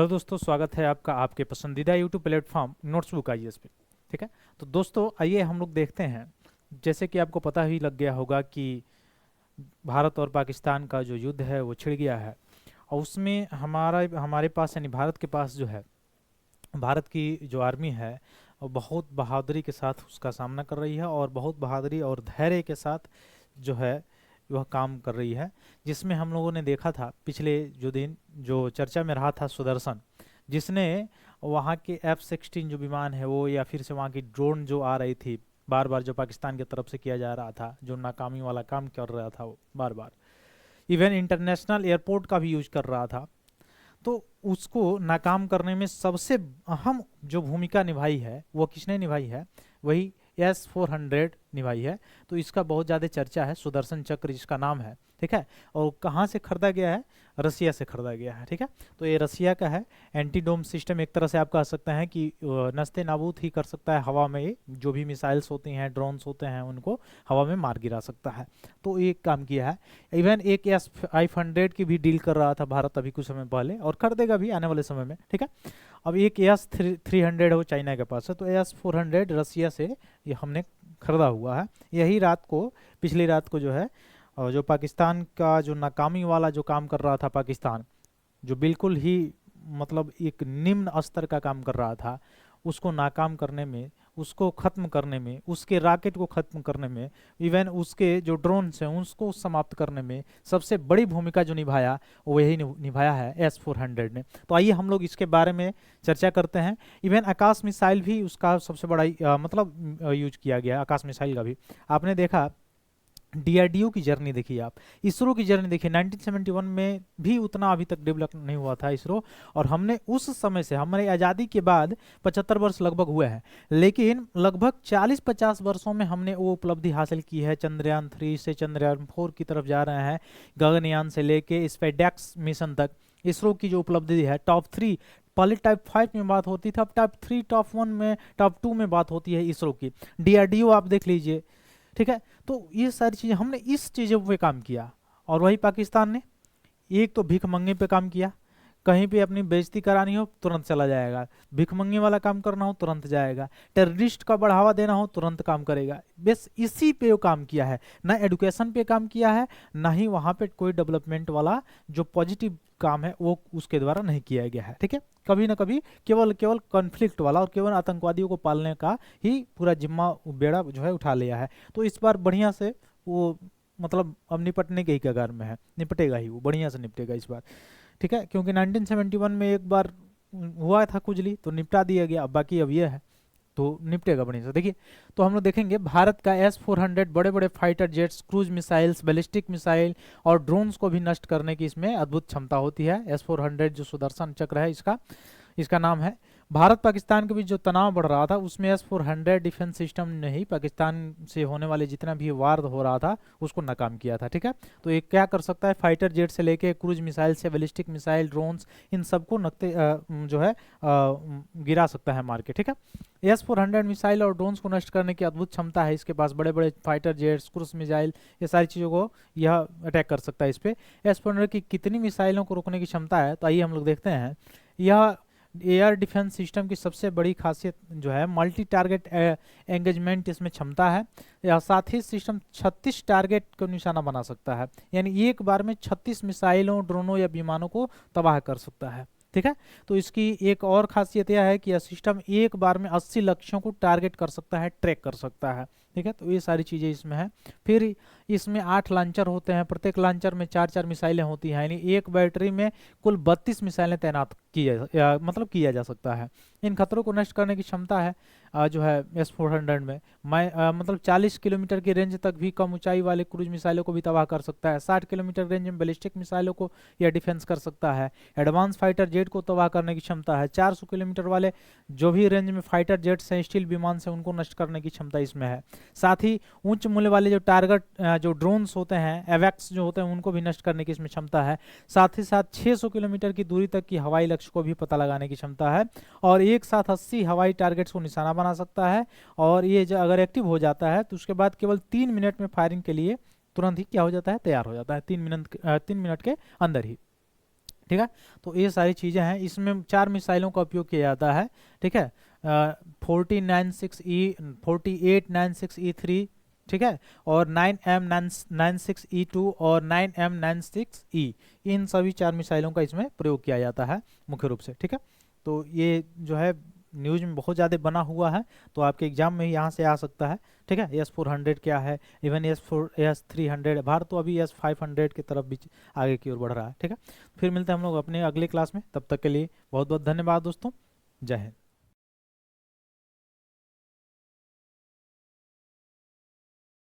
Hello दोस्तों, स्वागत है आपका आपके पसंदीदा यूट्यूब प्लेटफॉर्म नोट्सबुक आईएएस पे। ठीक है। तो दोस्तों आइए हम लोग देखते हैं। जैसे कि आपको पता ही लग गया होगा कि भारत और पाकिस्तान का जो युद्ध है वो छिड़ गया है। और उसमें हमारे पास यानी भारत के पास जो है, भारत की जो आर्मी है वो बहुत बहादुरी के साथ उसका सामना कर रही है और बहुत बहादुरी और धैर्य के साथ जो है वह काम कर रही है। जिसमें हम लोगों ने देखा था पिछले जो दिन जो चर्चा में रहा था सुदर्शन, जिसने वहाँ के F-16 जो विमान है वो, या फिर से वहाँ की ड्रोन जो आ रही थी बार बार, जो पाकिस्तान की तरफ से किया जा रहा था, जो नाकामी वाला काम कर रहा था वो बार बार, इवन इंटरनेशनल एयरपोर्ट का भी यूज कर रहा था। तो उसको नाकाम करने में सबसे अहम जो भूमिका निभाई है वो किसने निभाई है? वही S-400 निभाई है। तो इसका बहुत ज़्यादा चर्चा है, सुदर्शन चक्र जिसका नाम है। ठीक है। और कहाँ से खरीदा गया है? रसिया से खरीदा गया है। ठीक है। तो ये रसिया का है। एंटी डोम सिस्टम, एक तरह से आप कह सकते हैं कि नस्ते नाबूद ही कर सकता है हवा में। जो भी मिसाइल्स होती हैं, ड्रोन्स होते हैं, उनको हवा में मार गिरा सकता है। तो एक काम किया है। इवन एक S-500 की भी डील कर रहा था भारत अभी कुछ समय पहले, और खरीदेगा भी आने वाले समय में। ठीक है। अब एक S-300 है वो चाइना के पास है, तो S-400 रसिया से ये हमने खरीदा हुआ है। यही रात को, पिछली रात को जो है, और जो पाकिस्तान का जो नाकामी वाला जो काम कर रहा था पाकिस्तान, जो बिल्कुल ही मतलब एक निम्न स्तर का काम कर रहा था, उसको नाकाम करने में, उसको ख़त्म करने में, उसके रॉकेट को ख़त्म करने में, इवन उसके जो ड्रोन्स हैं उसको समाप्त करने में सबसे बड़ी भूमिका जो निभाया वो यही निभाया है S-400 ने। तो आइए हम लोग इसके बारे में चर्चा करते हैं। इवन आकाश मिसाइल भी उसका सबसे बड़ा मतलब यूज किया गया, आकाश मिसाइल का भी। आपने देखा डीआरडीओ की जर्नी देखिए, आप इसरो की जर्नी देखिए, 1971 में भी उतना अभी तक डेवलप नहीं हुआ था इसरो। और हमने उस समय से, हमारी आज़ादी के बाद 75 वर्ष लगभग हुए हैं, लेकिन लगभग 40-50 वर्षों में हमने वो उपलब्धि हासिल की है। चंद्रयान 3 से चंद्रयान 4 की तरफ जा रहे हैं, गगनयान से लेके स्पेसडेक्स मिशन तक। इसरो की जो उपलब्धि है, टॉप 3, पहले टाइप 5 में बात होती थी, अब टॉप 3, टॉप 1 में, टॉप 2 में बात होती है इसरो की। डीआरडीओ आप देख लीजिए। ठीक है। तो ये सारी चीज़ें हमने इस चीज़ों पे काम किया। और वही पाकिस्तान ने, एक तो भीख मंगे पे काम किया, कहीं पे अपनी बेइज्जती करानी हो तुरंत चला जाएगा, भीख मंगे वाला काम करना हो तुरंत जाएगा, टेररिस्ट का बढ़ावा देना हो तुरंत काम करेगा। बस इसी पे वो काम किया है, ना एडुकेशन पे काम किया है, ना ही वहाँ पे कोई डेवलपमेंट वाला जो पॉजिटिव काम है वो उसके द्वारा नहीं किया गया है। ठीक है। कभी ना कभी केवल केवल कॉन्फ्लिक्ट वाला और केवल आतंकवादियों को पालने का ही पूरा जिम्मा, बेड़ा जो है उठा लिया है। तो इस बार बढ़िया से वो मतलब अब निपटने के ही कगार में है, निपटेगा ही, वो बढ़िया से निपटेगा इस बार। ठीक है। क्योंकि 1971 में एक बार हुआ था खुजली, तो निपटा दिया गया। अब बाकी अब ये है, तो निपटेगा बढ़िया से। देखिए, तो हम लोग देखेंगे भारत का S-400 बड़े बड़े fighter jets, cruise missiles, ballistic missile और ड्रोन्स को भी नष्ट करने की इसमें अद्भुत क्षमता होती है। S-400 जो सुदर्शन चक्र है इसका इसका नाम है। भारत पाकिस्तान के बीच जो तनाव बढ़ रहा था उसमें S-400 डिफेंस सिस्टम ने ही पाकिस्तान से होने वाले जितना भी वार हो रहा था उसको नाकाम किया था। ठीक है। तो ये क्या कर सकता है? फाइटर जेट से लेके क्रूज मिसाइल से बैलिस्टिक मिसाइल, ड्रोन्स, इन सबको जो है गिरा सकता है मार के। ठीक है। S-400 मिसाइल और ड्रोन्स को नष्ट करने की अद्भुत क्षमता है इसके पास। बड़े बड़े फाइटर जेट्स, क्रूज मिसाइल, ये सारी चीज़ों को यह अटैक कर सकता है। इस पर S-400 की कितनी मिसाइलों को रोकने की क्षमता है, तो आइए हम लोग देखते हैं। यह एयर डिफेंस सिस्टम की सबसे बड़ी खासियत जो है, मल्टी टारगेट एंगेजमेंट इसमें क्षमता है। या साथ ही सिस्टम 36 टारगेट को निशाना बना सकता है, यानी एक बार में 36 मिसाइलों, ड्रोनों या विमानों को तबाह कर सकता है। ठीक है। तो इसकी एक और खासियत यह है कि यह सिस्टम एक बार में 80 लक्ष्यों को टारगेट कर सकता है, ट्रैक कर सकता है। ठीक है। तो ये सारी चीज़ें इसमें है। फिर इसमें 8 लॉन्चर होते हैं, प्रत्येक लॉन्चर में 4-4 मिसाइलें होती हैं, यानी एक बैटरी में कुल 32 मिसाइलें तैनात किया जा सकता है। इन खतरों को नष्ट करने की क्षमता है जो है S-400 में। मतलब 40 किलोमीटर की रेंज तक भी कम ऊंचाई वाले क्रूज मिसाइलों को भी तबाह कर सकता है। 60 किलोमीटर रेंज में बैलिस्टिक मिसाइलों को यह डिफेंस कर सकता है। एडवांस फाइटर जेट को तबाह करने की क्षमता है। 400 किलोमीटर वाले जो भी रेंज में फाइटर जेट्स हैं, स्टील विमान से, उनको नष्ट करने की क्षमता इसमें है। साथ ही उच्च मूल्य वाले जो टारगेट जो ड्रोन्स होते हैं, एवैक्स जो होते हैं, उनको भी नष्ट करने की इसमें क्षमता है। साथ ही साथ 600 किलोमीटर की दूरी तक की हवाई लक्ष्य को भी पता लगाने की क्षमता है, और एक साथ 80 हवाई टारगेट्स को निशाना बना सकता है। और ये जो अगर एक्टिव हो जाता है तो उसके बाद केवल 3 मिनट में फायरिंग के लिए तुरंत ही क्या हो जाता है, तैयार हो जाता है, 3 मिनट के अंदर ही। ठीक है। तो ये सारी चीज़ें हैं, इसमें 4 मिसाइलों का उपयोग किया जाता है, ठीक है। 4896E3, ठीक है, और 9M96E2 और 9M96E, इन सभी 4 मिसाइलों का इसमें प्रयोग किया जाता है मुख्य रूप से, ठीक है। तो ये जो है न्यूज में बहुत ज़्यादा बना हुआ है, तो आपके एग्जाम में यहाँ से आ सकता है, ठीक है। S-400 क्या है, इवन S-300, भारत तो अभी S-500 की तरफ भी आगे की ओर बढ़ रहा है, ठीक है। फिर मिलते हैं हम लोग अपने अगले क्लास में, तब तक के लिए बहुत बहुत धन्यवाद दोस्तों, जय हिंद।